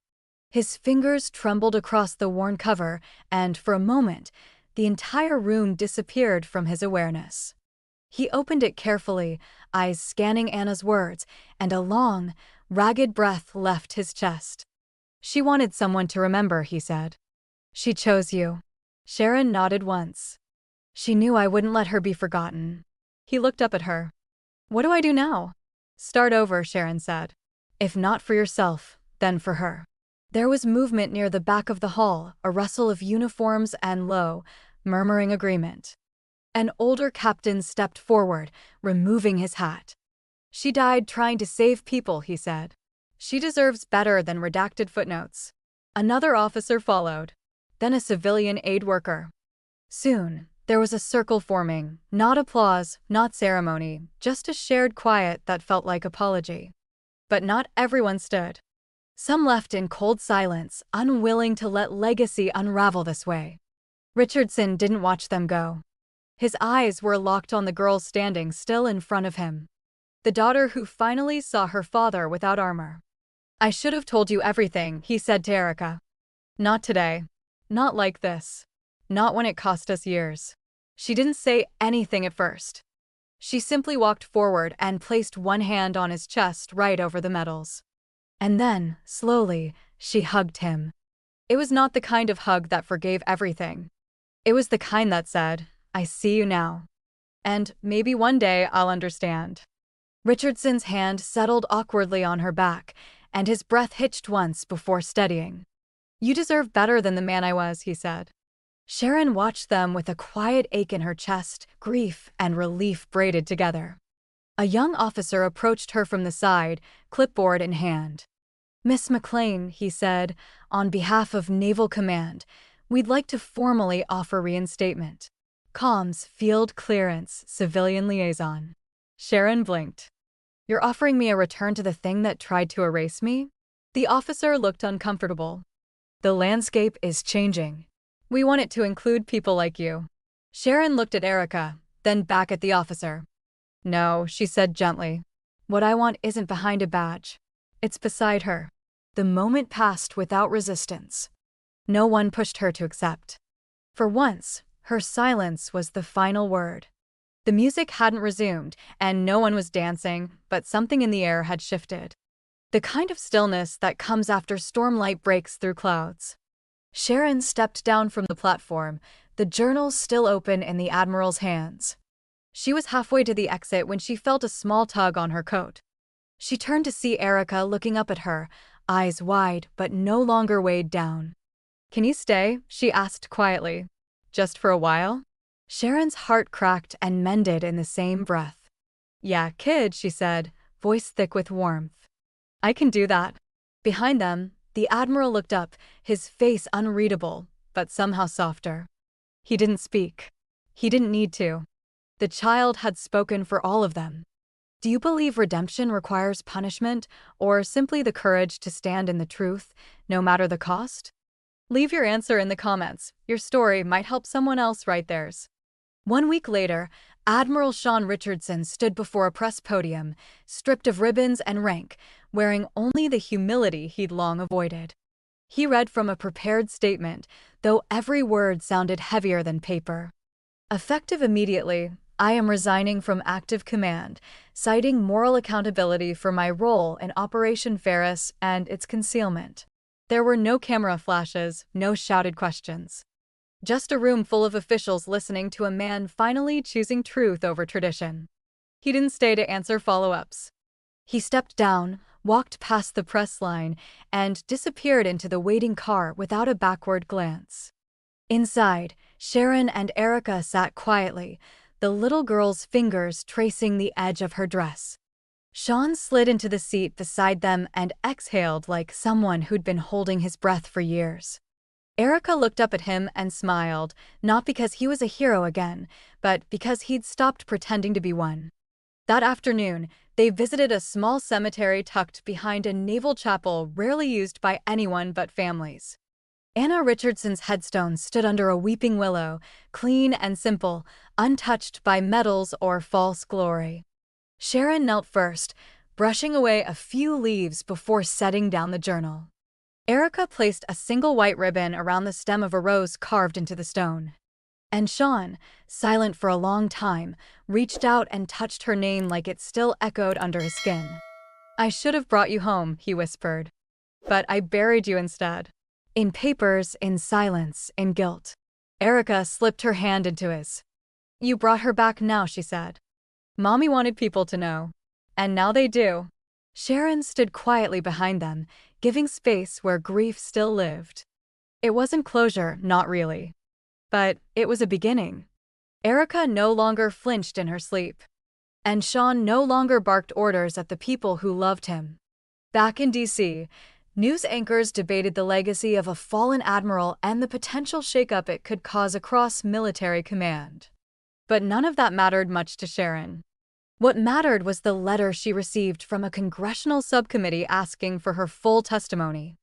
A: His fingers trembled across the worn cover, and for a moment, the entire room disappeared from his awareness. He opened it carefully, eyes scanning Anna's words, and a long, ragged breath left his chest. "She wanted someone to remember," he said. "She chose you." Sharon nodded once. "She knew I wouldn't let her be forgotten." He looked up at her. "What do I do now?" "Start over," Sharon said. "If not for yourself, then for her." There was movement near the back of the hall, a rustle of uniforms and low, murmuring agreement. An older captain stepped forward, removing his hat. "She died trying to save people," he said. "She deserves better than redacted footnotes." Another officer followed, then a civilian aid worker. Soon, there was a circle forming, not applause, not ceremony, just a shared quiet that felt like apology. But not everyone stood. Some left in cold silence, unwilling to let legacy unravel this way. Richardson didn't watch them go. His eyes were locked on the girl standing still in front of him. The daughter who finally saw her father without armor. "I should have told you everything," he said to Erica. "Not today. Not like this. Not when it cost us years." She didn't say anything at first. She simply walked forward and placed one hand on his chest right over the medals. And then, slowly, she hugged him. It was not the kind of hug that forgave everything. It was the kind that said, "I see you now. And maybe one day I'll understand." Richardson's hand settled awkwardly on her back, and his breath hitched once before steadying. "You deserve better than the man I was," he said. Sharon watched them with a quiet ache in her chest, grief and relief braided together. A young officer approached her from the side, clipboard in hand. "Miss McLain," he said, "on behalf of Naval Command, we'd like to formally offer reinstatement. Comms, Field Clearance, Civilian Liaison." Sharon blinked. "You're offering me a return to the thing that tried to erase me?" The officer looked uncomfortable. "The landscape is changing. We want it to include people like you." Sharon looked at Erica, then back at the officer. "No," she said gently. "What I want isn't behind a badge. It's beside her." The moment passed without resistance. No one pushed her to accept. For once, her silence was the final word. The music hadn't resumed, and no one was dancing, but something in the air had shifted. The kind of stillness that comes after stormlight breaks through clouds. Sharon stepped down from the platform, the journal still open in the Admiral's hands. She was halfway to the exit when she felt a small tug on her coat. She turned to see Erica looking up at her, eyes wide but no longer weighed down. "Can you stay?" she asked quietly. "Just for a while?" Sharon's heart cracked and mended in the same breath. "Yeah, kid," she said, voice thick with warmth. "I can do that." Behind them, the Admiral looked up, his face unreadable, but somehow softer. He didn't speak. He didn't need to. The child had spoken for all of them. Do you believe redemption requires punishment, or simply the courage to stand in the truth, no matter the cost? Leave your answer in the comments. Your story might help someone else write theirs. 1 week later, Admiral Sean Richardson stood before a press podium, stripped of ribbons and rank, wearing only the humility he'd long avoided. He read from a prepared statement, though every word sounded heavier than paper. "Effective immediately, I am resigning from active command, citing moral accountability for my role in Operation Ferris and its concealment." There were no camera flashes, no shouted questions. Just a room full of officials listening to a man finally choosing truth over tradition. He didn't stay to answer follow-ups. He stepped down, walked past the press line, and disappeared into the waiting car without a backward glance. Inside, Sharon and Erica sat quietly, the little girl's fingers tracing the edge of her dress. Sean slid into the seat beside them and exhaled like someone who'd been holding his breath for years. Erica looked up at him and smiled, not because he was a hero again, but because he'd stopped pretending to be one. That afternoon, they visited a small cemetery tucked behind a naval chapel rarely used by anyone but families. Anna Richardson's headstone stood under a weeping willow, clean and simple, untouched by medals or false glory. Sharon knelt first, brushing away a few leaves before setting down the journal. Erica placed a single white ribbon around the stem of a rose carved into the stone. And Sean, silent for a long time, reached out and touched her name like it still echoed under his skin. "I should have brought you home," he whispered. "But I buried you instead." In papers, in silence, in guilt. Erica slipped her hand into his. "You brought her back now," she said. "Mommy wanted people to know. And now they do." Sharon stood quietly behind them, giving space where grief still lived. It wasn't closure, not really. But it was a beginning. Erica no longer flinched in her sleep. And Sean no longer barked orders at the people who loved him. Back in D.C., news anchors debated the legacy of a fallen admiral and the potential shakeup it could cause across military command. But none of that mattered much to Sharon. What mattered was the letter she received from a congressional subcommittee asking for her full testimony.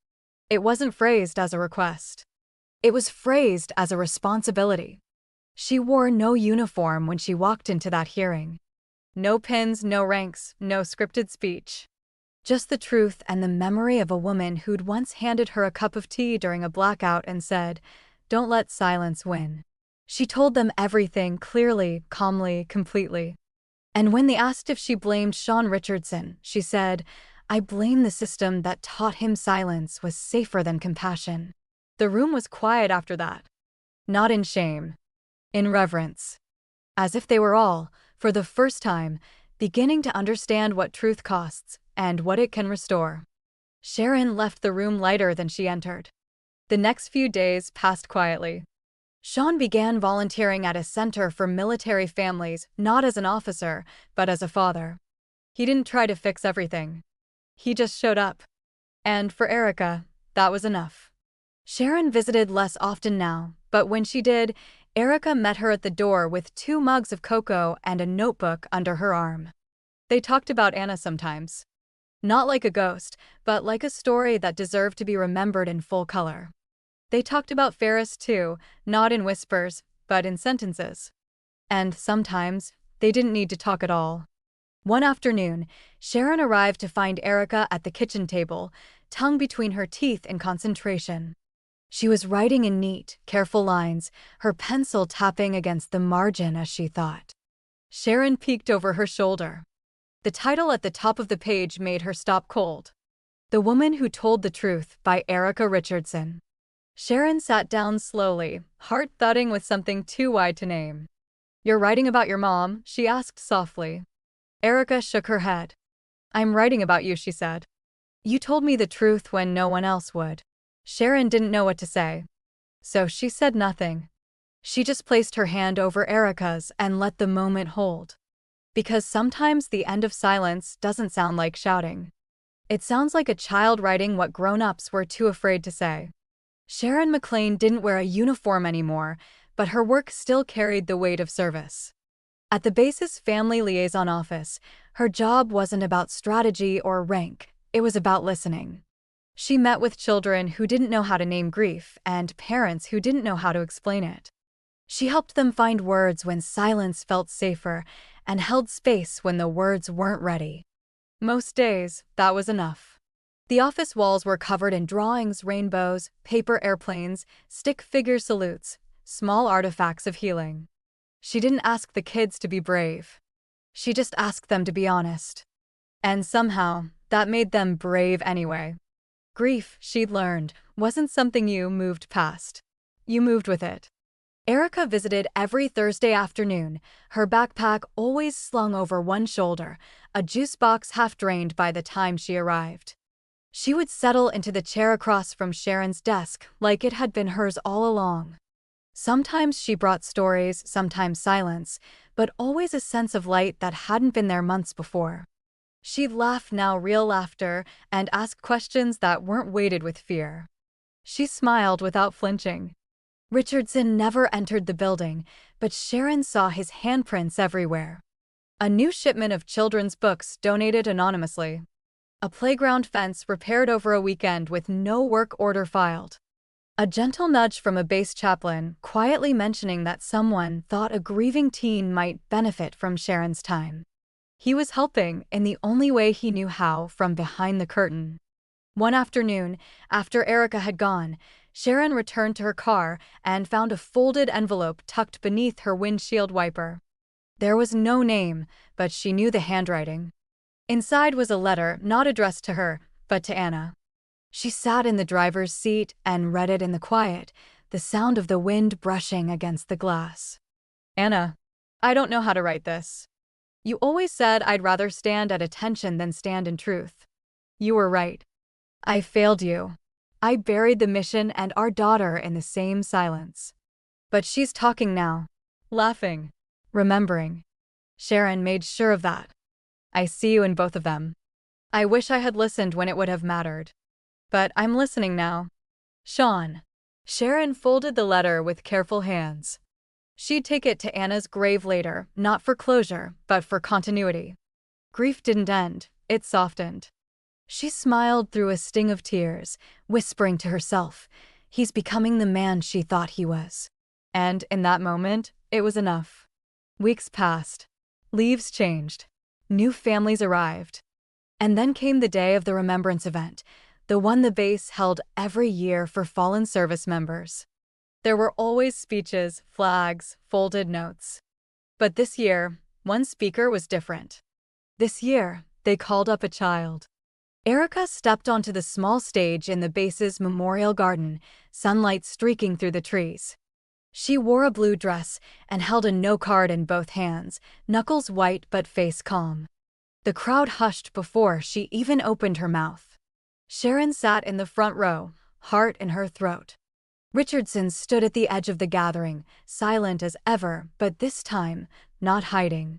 A: It wasn't phrased as a request. It was phrased as a responsibility. She wore no uniform when she walked into that hearing. No pins, no ranks, no scripted speech. Just the truth and the memory of a woman who'd once handed her a cup of tea during a blackout and said, "Don't let silence win." She told them everything clearly, calmly, completely. And when they asked if she blamed Sean Richardson, she said, "I blame the system that taught him silence was safer than compassion." The room was quiet after that. Not in shame. In reverence. As if they were all, for the first time, beginning to understand what truth costs and what it can restore. Sharon left the room lighter than she entered. The next few days passed quietly. Sean began volunteering at a center for military families, not as an officer, but as a father. He didn't try to fix everything. He just showed up. And for Erica, that was enough. Sharon visited less often now, but when she did, Erica met her at the door with 2 mugs of cocoa and a notebook under her arm. They talked about Anna sometimes. Not like a ghost, but like a story that deserved to be remembered in full color. They talked about Ferris too, not in whispers, but in sentences. And sometimes, they didn't need to talk at all. One afternoon, Sharon arrived to find Erica at the kitchen table, tongue between her teeth in concentration. She was writing in neat, careful lines, her pencil tapping against the margin as she thought. Sharon peeked over her shoulder. The title at the top of the page made her stop cold. The Woman Who Told the Truth by Erica Richardson. Sharon sat down slowly, heart thudding with something too wide to name. "You're writing about your mom?" she asked softly. Erica shook her head. "I'm writing about you," she said. "You told me the truth when no one else would." Sharon didn't know what to say. So she said nothing. She just placed her hand over Erica's and let the moment hold. Because sometimes the end of silence doesn't sound like shouting. It sounds like a child writing what grown-ups were too afraid to say. Sharon McLain didn't wear a uniform anymore, but her work still carried the weight of service. At the base's family liaison office, her job wasn't about strategy or rank, it was about listening. She met with children who didn't know how to name grief and parents who didn't know how to explain it. She helped them find words when silence felt safer and held space when the words weren't ready. Most days, that was enough. The office walls were covered in drawings, rainbows, paper airplanes, stick figure salutes, small artifacts of healing. She didn't ask the kids to be brave. She just asked them to be honest. And somehow, that made them brave anyway. Grief, she'd learned, wasn't something you moved past. You moved with it. Erica visited every Thursday afternoon, her backpack always slung over one shoulder, a juice box half drained by the time she arrived. She would settle into the chair across from Sharon's desk like it had been hers all along. Sometimes she brought stories, sometimes silence, but always a sense of light that hadn't been there months before. She'd laugh now, real laughter, and ask questions that weren't weighted with fear. She smiled without flinching. Richardson never entered the building, but Sharon saw his handprints everywhere. A new shipment of children's books donated anonymously. A playground fence repaired over a weekend with no work order filed. A gentle nudge from a base chaplain quietly mentioning that someone thought a grieving teen might benefit from Sharon's time. He was helping in the only way he knew how, from behind the curtain. One afternoon, after Erica had gone, Sharon returned to her car and found a folded envelope tucked beneath her windshield wiper. There was no name, but she knew the handwriting. Inside was a letter not addressed to her, but to Anna. She sat in the driver's seat and read it in the quiet, the sound of the wind brushing against the glass. Anna, I don't know how to write this. You always said I'd rather stand at attention than stand in truth. You were right. I failed you. I buried the mission and our daughter in the same silence. But she's talking now, laughing, remembering. Sharon made sure of that. I see you in both of them. I wish I had listened when it would have mattered. But I'm listening now. Sean. Sharon folded the letter with careful hands. She'd take it to Anna's grave later, not for closure, but for continuity. Grief didn't end, it softened. She smiled through a sting of tears, whispering to herself, he's becoming the man she thought he was. And in that moment, it was enough. Weeks passed. Leaves changed. New families arrived. And then came the day of the remembrance event, the one the base held every year for fallen service members. There were always speeches, flags, folded notes. But this year, one speaker was different. This year, they called up a child. Erica stepped onto the small stage in the base's memorial garden, sunlight streaking through the trees. She wore a blue dress and held a note card in both hands, knuckles white but face calm. The crowd hushed before she even opened her mouth. Sharon sat in the front row, heart in her throat. Richardson stood at the edge of the gathering, silent as ever, but this time, not hiding.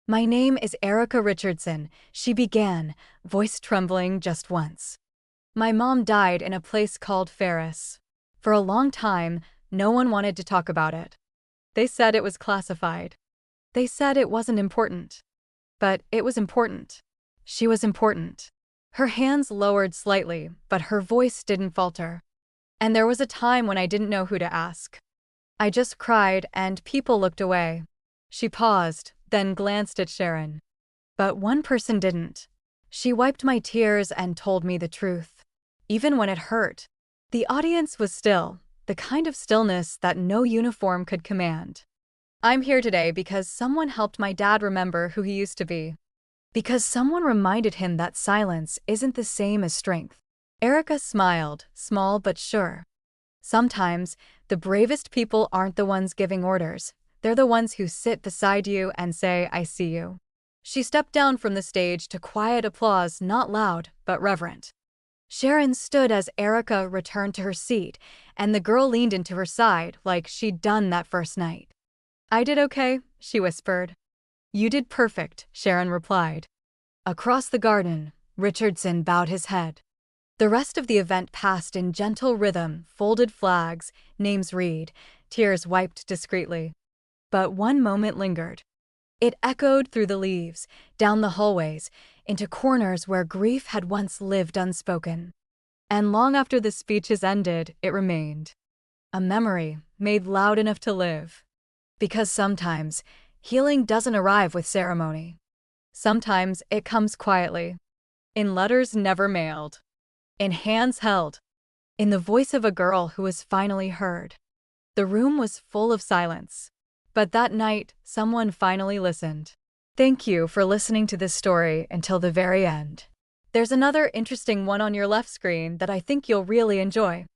A: My name is Erica Richardson, she began, voice trembling just once. My mom died in a place called Ferris. For a long time, no one wanted to talk about it. They said it was classified. They said it wasn't important. But it was important. She was important. Her hands lowered slightly, but her voice didn't falter. And there was a time when I didn't know who to ask. I just cried and people looked away. She paused, then glanced at Sharon. But one person didn't. She wiped my tears and told me the truth. Even when it hurt. The audience was still, the kind of stillness that no uniform could command. I'm here today because someone helped my dad remember who he used to be. Because someone reminded him that silence isn't the same as strength. Erica smiled, small but sure. Sometimes, the bravest people aren't the ones giving orders. They're the ones who sit beside you and say, I see you. She stepped down from the stage to quiet applause, not loud, but reverent. Sharon stood as Erica returned to her seat, and the girl leaned into her side like she'd done that first night. I did okay, she whispered. You did perfect, Sharon replied. Across the garden, Richardson bowed his head. The rest of the event passed in gentle rhythm, folded flags, names read, tears wiped discreetly. But one moment lingered. It echoed through the leaves, down the hallways, into corners where grief had once lived unspoken. And long after the speeches ended, it remained. A memory, made loud enough to live. Because sometimes, healing doesn't arrive with ceremony. Sometimes it comes quietly. In letters never mailed. In hands held. In the voice of a girl who was finally heard. The room was full of silence. But that night, someone finally listened. Thank you for listening to this story until the very end. There's another interesting one on your left screen that I think you'll really enjoy.